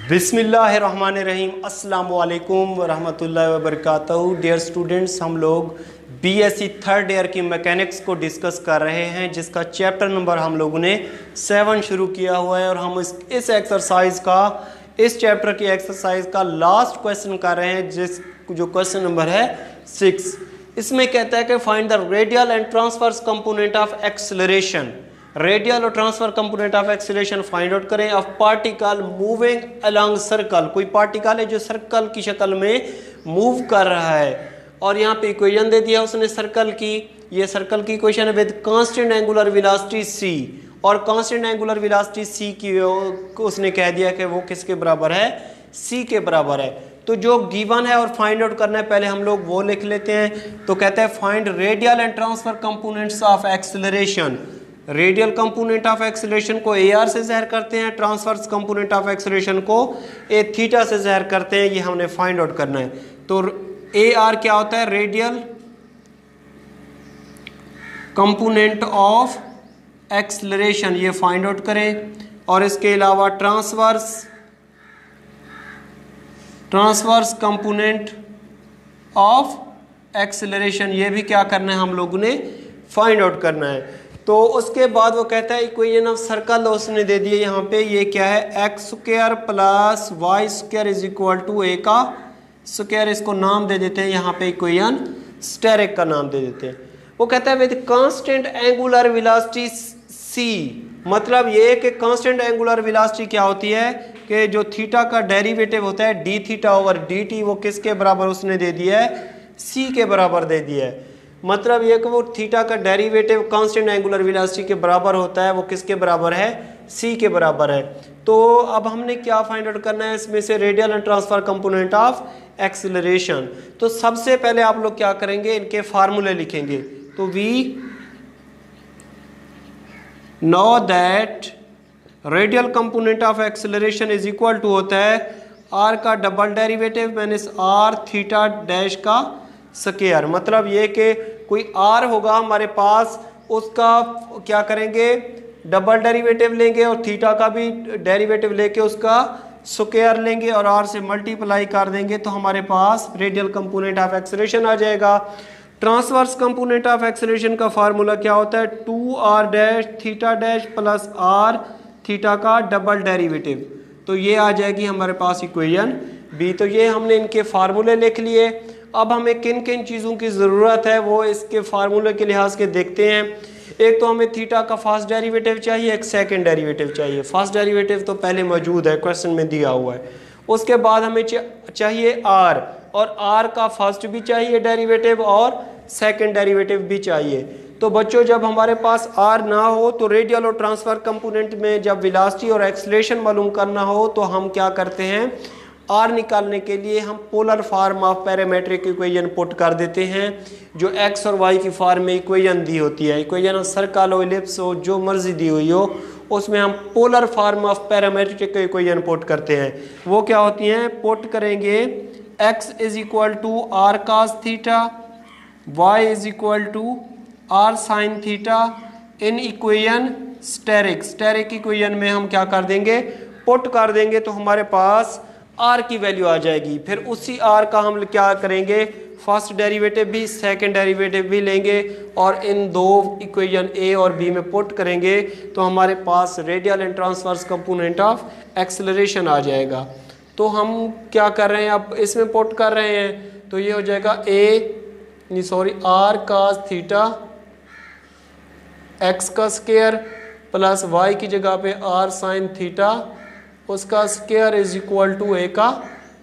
बिस्मिल्लाहिर्रहमानिर्रहीम अस्सलाम वालेकुम वरहमतुल्लाहि वबरकातुहू। डियर स्टूडेंट्स, हम लोग बीएससी थर्ड ईयर की मैकेनिक्स को डिस्कस कर रहे हैं, जिसका चैप्टर नंबर हम लोगों ने 7 शुरू किया हुआ है और हम इस एक्सरसाइज का इस चैप्टर की एक्सरसाइज का लास्ट क्वेश्चन कर रहे हैं, जो क्वेश्चन नंबर है 6। इसमें कहता है कि find the radial and transverse component of acceleration. Radial और transverse component of acceleration find out करें of particle moving along circle. कोई पार्टिकल है जो सर्कल की शक्ल में मूव कर रहा है और यहाँ पे इक्वेशन दे दिया उसने सर्कल की। ये सर्कल की इक्वेशन है with constant angular velocity c, और कांस्टेंट एंगुलर वेलोसिटी c की उसने कह दिया कि वो किसके बराबर है, c के बराबर है। तो जो गिवन है और फाइंड आउट करना है, पहले हम लोग वो लिख लेते हैं। तो कहते हैं find radial and transfer components of acceleration. Radial component of acceleration को AR से ज़ाहिर करते हैं, ट्रांसवर्स कंपोनेंट ऑफ एक्सेलरेशन को A थीटा से ज़ाहिर करते हैं। ये हमने फाइंड आउट करना है। तो AR क्या होता है, रेडियल कंपोनेंट ऑफ एक्सेलरेशन, ये फाइंड आउट करें। और इसके अलावा ट्रांसवर्स कंपोनेंट ऑफ एक्सेलरेशन, ये भी क्या करना है, हम लोगों ने फाइंड आउट करना है। तो उसके बाद वो कहता है इक्वेशन ऑफ सर्कल उसने दे दिए यहाँ पे, ये क्या है, X square plus Y square is equal to A का स्क्वायर। इसको नाम दे देते हैं यहाँ पे इक्वेशन स्टेरिक का नाम दे देते हैं। वो कहता है with constant angular velocity c, मतलब ये कि कांस्टेंट एंगुलर वेलोसिटी क्या होती है कि जो थीटा का डेरिवेटिव होता है D theta over D T, वो किसके बराबर उसने दे दिया है, c के बराबर दे दिया है। मतलब ये कि वो थीटा का डेरिवेटिव कांस्टेंट एंगुलर वेलोसिटी के बराबर होता है, वो किसके बराबर है, c के बराबर है। तो अब हमने क्या फाइंड आउट करना है, इसमें से radial and transfer component of acceleration. तो सबसे पहले आप लोग क्या करेंगे, इनके फार्मूले लिखेंगे। तो we know that radial component of acceleration is equal to होता है r का double derivative minus r theta dash का स्क्वायर। मतलब ये कि कोई r होगा हमारे पास, उसका क्या करेंगे, डबल डेरिवेटिव लेंगे और थीटा का भी डेरिवेटिव लेके उसका स्क्वायर लेंगे और r से मल्टीप्लाई कर देंगे, तो हमारे पास रेडियल कंपोनेंट ऑफ एक्सेलरेशन आ जाएगा। ट्रांसवर्स कंपोनेंट ऑफ एक्सेलरेशन का फार्मूला क्या होता है, 2r dash theta dash plus r theta का डबल डेरिवेटिव। तो ये आ जाएगी हमारे पास इक्वेशन बी। तो ये हमने इनके फार्मूले लिख लिए। अब हमें किन किन चीज़ों की ज़रूरत है वो इसके फार्मूले के लिहाज से देखते हैं। एक तो हमें थीटा का फर्स्ट डेरिवेटिव चाहिए, एक सेकंड डेरिवेटिव चाहिए। फर्स्ट डेरिवेटिव तो पहले मौजूद है, क्वेश्चन में दिया हुआ है। उसके बाद हमें चाहिए r, और r का फर्स्ट भी चाहिए डेरिवेटिव और सेकंड डेरिवेटिव भी चाहिए। तो बच्चों, जब हमारे पास r ना हो तो रेडियल और ट्रांसफर कंपोनेंट में जब वेलोसिटी और एक्सेलरेशन मालूम करना हो तो हम क्या करते हैं, r निकालने के लिए हम polar form of parametric equation put कर देते हैं, जो x और y की फॉर्म में इक्वेशन दी होती है। इक्वेशन ऑफ सर्कल हो, इलिप्स हो, जो मर्जी दी हुई हो, उसमें हम polar form of parametric equation put करते हैं। वो क्या होती हैं, पुट करेंगे x is equal to r cos theta, y is equal to r sin theta in equation स्टेरिक इक्वेशन में हम क्या कर देंगे, पुट कर देंगे, तो हमारे पास r की वैल्यू आ जाएगी। फिर उसी r का हम क्या करेंगे, फर्स्ट डेरिवेटिव भी सेकंड डेरिवेटिव भी लेंगे और इन दो इक्वेशन a और b में पुट करेंगे, तो हमारे पास radial and transverse component of acceleration आ जाएगा। तो हम क्या कर रहे हैं, अब इसमें पुट कर रहे हैं, तो ये हो जाएगा r cos थीटा x का स्क्वायर प्लस y की जगह पे r sin थीटा उसका square is equal to a का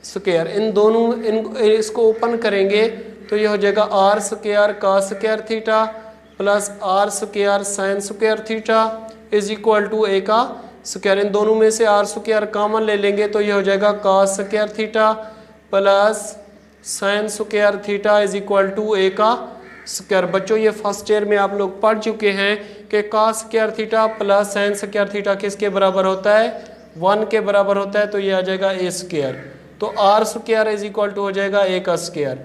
स्क्वायर। इन दोनों इसको ओपन करेंगे तो ये हो जाएगा r स्क्वायर का square theta plus r square sine square theta is equal to a का स्क्वायर। इन दोनों में से r स्क्वायर कॉमन ले लेंगे तो ये हो जाएगा cos square theta plus sine square theta is equal to a का स्क्वायर। बच्चों, ये फर्स्ट ईयर में आप लोग पढ़ चुके हैं कि cos square theta plus sine square theta किसके बराबर होता है, 1 के बराबर होता है। तो ये आ जाएगा a स्क्वायर। तो r square is equal to हो जाएगा a का स्क्वायर।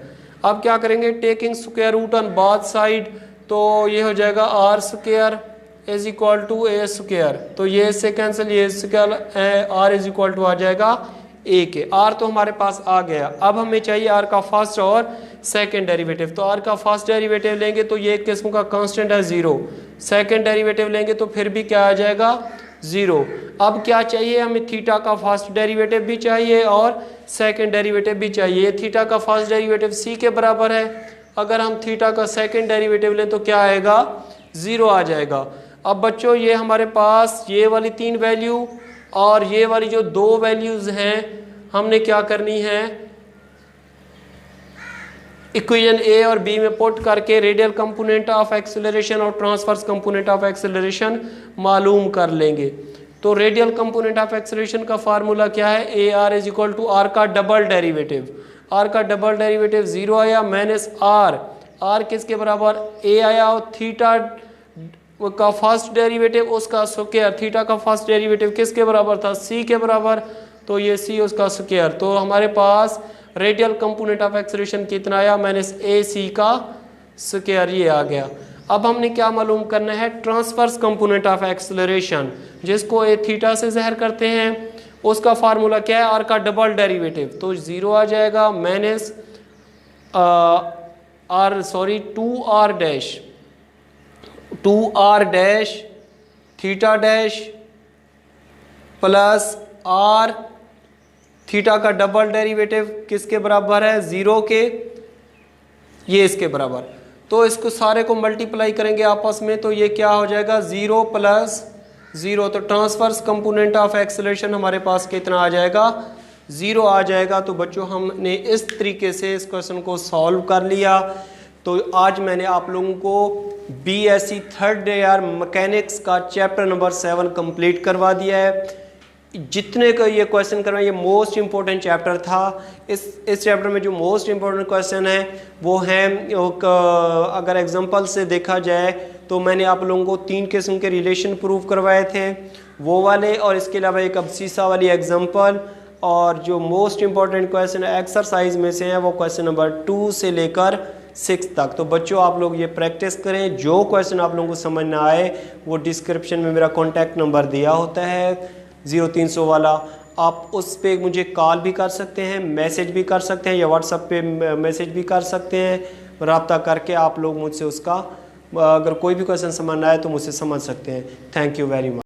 अब क्या करेंगे, taking square root on both side, तो ये हो जाएगा r square is equal to A square. तो ये इससे कैंसिल, ये square R is equal to आ जाएगा ए के। आर तो हमारे पास आ गया, अब हमें चाहिए आर का फर्स्ट और सेकंड डेरिवेटिव। तो आर का फर्स्ट डेरिवेटिव लेंगे तो ये एक किस्म का कांस्टेंट है 0, सेकंड डेरिवेटिव लेंगे तो फिर भी क्या आ जाएगा 0। अब क्या चाहिए हमें, थीटा का फर्स्ट डेरिवेटिव भी चाहिए और सेकंड डेरिवेटिव भी चाहिए। थीटा का फर्स्ट डेरिवेटिव सी के बराबर है, अगर हम थीटा का सेकंड डेरिवेटिव लें तो क्या आएगा 0 आ जाएगा। अब बच्चों ये हमारे पास ये वाली 3 वैल्यू और ये वाली जो 2 वैल्यूज हैं हमने क्या करनी है, इक्वेशन ए और बी में पुट करके रेडियल कंपोनेंट ऑफ एक्सेलरेशन और ट्रांसवर्स कंपोनेंट ऑफ एक्सेलरेशन मालूम कर लेंगे। तो रेडियल कंपोनेंट ऑफ एक्सेलरेशन का फार्मूला क्या है, a r is equal to r का डबल डेरिवेटिव। आर का डबल डेरिवेटिव 0 आया माइनस आर किसके बराबर, ए आया और थीटा का फर्स्ट डेरिवेटिव उसका स्क्वायर, थीटा का फर्स्ट डेरिवेटिव किसके बराबर था, सी के बराबर, तो ये सी उसका स्क्वायर। तो हमारे पास रेडियल कंपोनेंट ऑफ एक्सेलरेशन कितना आया, माइनस ए सी का स्क्वायर, ये आ गया। अब हमने क्या मालूम करना है, ट्रांसवर्स कंपोनेंट ऑफ एक्सेलरेशन, जिसको ए थीटा से ज़हर करते हैं, उसका फार्मूला क्या है, आर का डबल डेरिवेटिव। तो 0 आ जाएगा minus two r dash theta dash plus r theta का डबल डेरिवेटिव किसके बराबर है, 0 के, ये इसके बराबर। तो इसको सारे को मल्टीप्लाई करेंगे आपस में तो ये क्या हो जाएगा 0 प्लस 0। तो ट्रांसवर्स कंपोनेंट ऑफ एक्सेलरेशन हमारे पास कितना आ जाएगा, 0 आ जाएगा। तो बच्चों हमने इस तरीके से इस क्वेश्चन को सॉल्व कर लिया। तो आज मैंने आप लोगों को BSc थर्ड ईयर मैकेनिक्स का चैप्टर नंबर 7 कंप्लीट करवा दिया है। जितने का ये क्वेश्चन करवाए ये मोस्ट इम्पोर्टेंट चैप्टर था। इस चैप्टर में जो मोस्ट इम्पोर्टेंट क्वेश्चन है वो है, अगर एग्जांपल से देखा जाए तो मैंने आप लोगों को 3 किस्म के रिलेशन प्रूव करवाए थे, वो वाले, और इसके अलावा एक अबसीसा वाली एग्जांपल। और जो मोस्ट इम्पोर्टेंट क्वेश्चन एक्सरसाइज में से है वो क्वेश्चन नंबर 2 से लेकर 6 तक। तो बच्चों आप लोग ये प्रैक्टिस करें, जो क्वेश्चन आप लोगों को समझ ना आए वो डिस्क्रिप्शन में मेरा कॉन्टैक्ट नंबर दिया होता है 0300 वाला, आप उस पर मुझे कॉल भी कर सकते हैं, मैसेज भी कर सकते हैं, या व्हाट्सएप पे मैसेज भी कर सकते हैं। रब्ता करके आप लोग मुझसे उसका अगर कोई भी क्वेश्चन समझ ना आए तो मुझसे समझ सकते हैं। Thank you very much.